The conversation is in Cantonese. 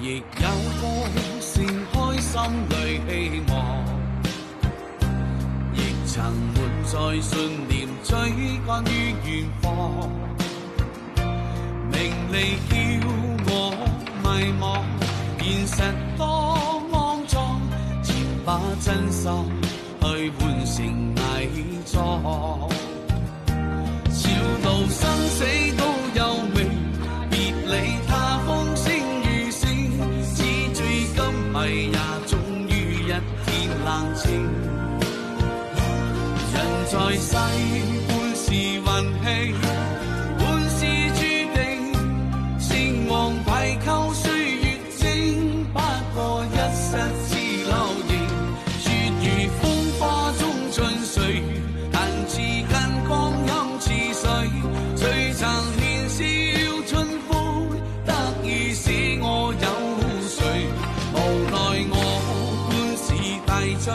亦有歌盛開心裏希望，亦曾活在信念追趕於遠方。名利叫我迷茫，現實多骯髒，前把真心去換成偽裝。潮路生死都有命，別理他風聲雨聲，紙醉金迷也終於一天冷清。人在世半是運氣，半是注定，成王敗寇歲月靜，不過一室之流形，絕如風花中盡歲月，但至今光陰似水，誰曾年少春風得意使我有誰？無奈我半是大醉。